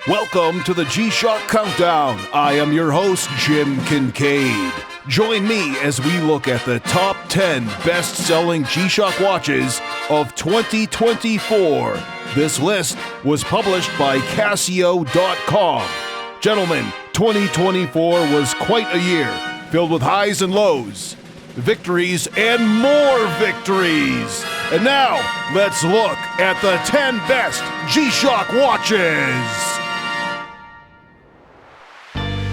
Welcome to the G-Shock Countdown. I am your host, Jim Kincaid. Join me as we look at the top 10 best-selling G-Shock watches of 2024. This list was published by Casio.com. Gentlemen, 2024 was quite a year, filled with highs and lows, victories and more victories. And now, let's look at the 10 best G-Shock watches.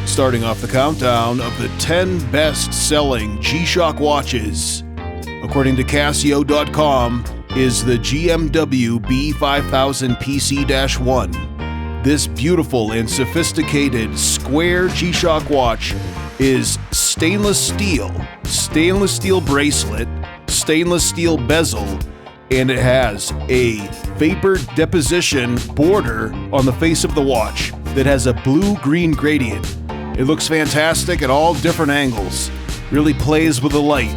Starting off the countdown of the 10 best-selling G-Shock watches, according to Casio.com, is the GMW B5000 PC-1. This beautiful and sophisticated square G-Shock watch is stainless steel bracelet, stainless steel bezel, and it has a vapor deposition border on the face of the watch that has a blue-green gradient. It looks fantastic at all different angles, really plays with the light,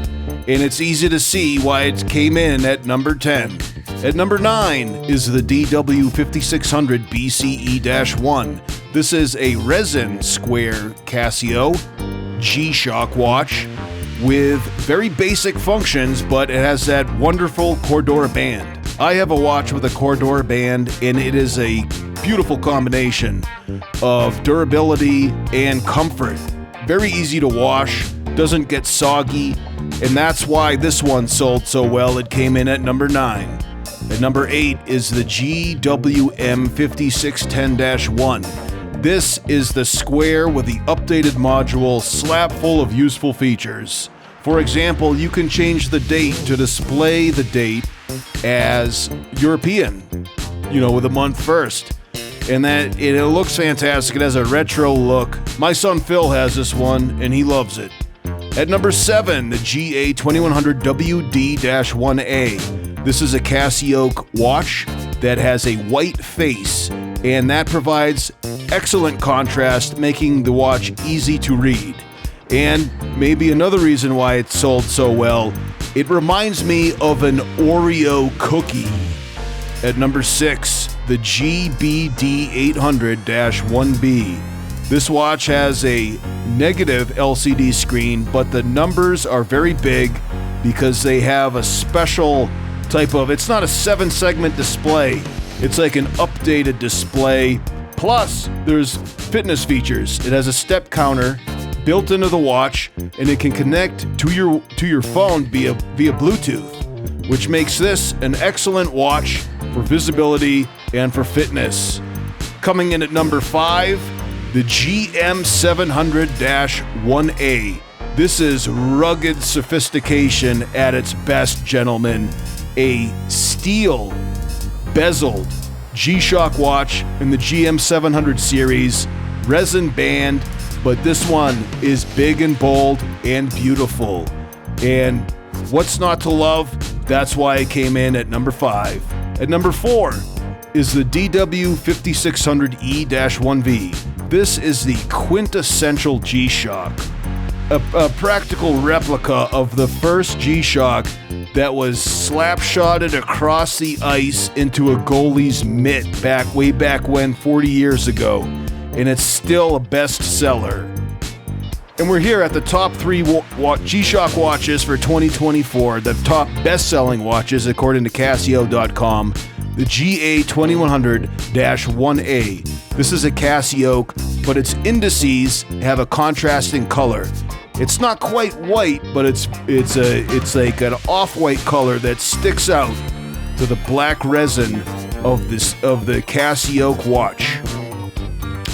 and it's easy to see why it came in at number 10. At number 9 is the DW5600 BCE-1. This is a resin square Casio G-Shock watch with very basic functions, but it has that wonderful Cordura band. I have a watch with a Cordura band, and it is a beautiful combination of durability and comfort. Very easy to wash, doesn't get soggy, and that's why this one sold so well. It came in at number 9. At number 8 is the GWM5610-1. This is the square with the updated module slap full of useful features. For example, you can change the date to display the date as European, with the month first. And that it looks fantastic. It has a retro look. My son Phil has this one, and he loves it. At number 7, the GA2100 WD-1A. This is a Casioak watch that has a white face, and that provides excellent contrast, making the watch easy to read. And maybe another reason why it sold so well, it reminds me of an Oreo cookie. At number 6, the GBD800-1B. This watch has a negative LCD screen, but the numbers are very big because they have a special type of, it's not a 7-segment display, it's like an updated display. Plus, there's fitness features. It has a step counter built into the watch, and it can connect to your phone via Bluetooth, which makes this an excellent watch for visibility and for fitness. Coming in at number 5, the GM700-1A. This is rugged sophistication at its best, gentlemen. A steel bezeled G-Shock watch in the GM700 series, resin band, but this one is big and bold and beautiful. And what's not to love? That's why it came in at number 5. At number 4 is the DW5600E-1V. This is the quintessential G-Shock, a practical replica of the first G-Shock that was slap-shotted across the ice into a goalie's mitt way back when, 40 years ago, and it's still a bestseller. And we're here at the top 3 G-Shock watches for 2024, the top best-selling watches according to Casio.com, the GA2100-1A. This is a Casioak, but its indices have a contrasting color. It's not quite white, but it's like an off-white color that sticks out to the black resin of the Casioak watch.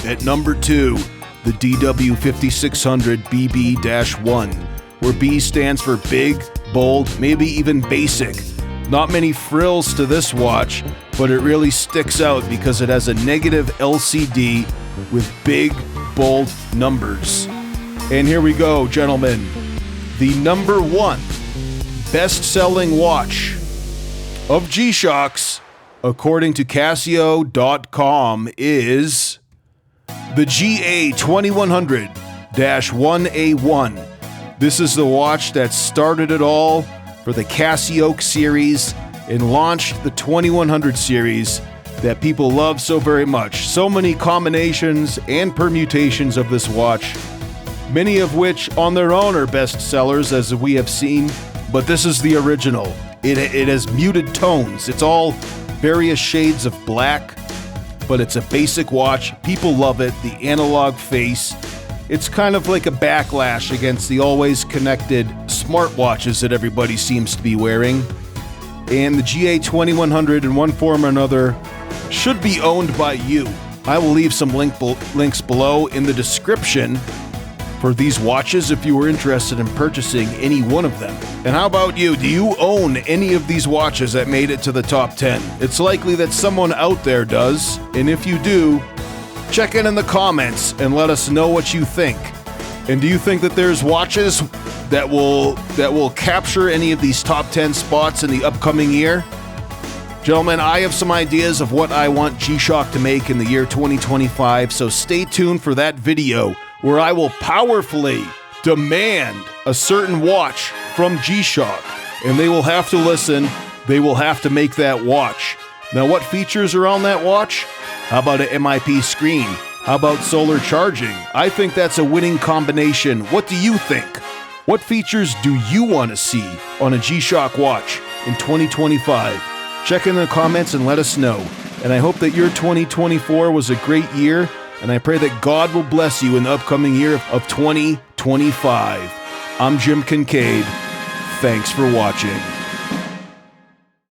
At number 2, the DW5600 BB-1, where B stands for big, bold, maybe even basic. Not many frills to this watch, but it really sticks out because it has a negative LCD with big, bold numbers. And here we go, gentlemen. The number 1 best-selling watch of G-Shocks, according to Casio.com, is the GA2100-1A1. This is the watch that started it all for the Casioak series and launched the 2100 series that people love so very much. So many combinations and permutations of this watch, many of which on their own are best sellers, as we have seen, but this is the original. It has muted tones. It's all various shades of black, but it's a basic watch. People love it. The analog face. It's kind of like a backlash against the always connected smartwatches that everybody seems to be wearing. And the GA2100 in one form or another should be owned by you. I will leave some links below in the description for these watches if you were interested in purchasing any one of them. And how about you? Do you own any of these watches that made it to the top 10? It's likely that someone out there does, and if you do, check in the comments and let us know what you think. And do you think that there's watches that will capture any of these top 10 spots in the upcoming year? Gentlemen, I have some ideas of what I want G-Shock to make in the year 2025, so stay tuned for that video where I will powerfully demand a certain watch from G-Shock, and they will have to listen. They will have to make that watch. Now, what features are on that watch? How about an MIP screen? How about solar charging? I think that's a winning combination. What do you think? What features do you want to see on a G-Shock watch in 2025? Check in the comments and let us know. And I hope that your 2024 was a great year, and I pray that God will bless you in the upcoming year of 2025. I'm Jim Kincaid. Thanks for watching.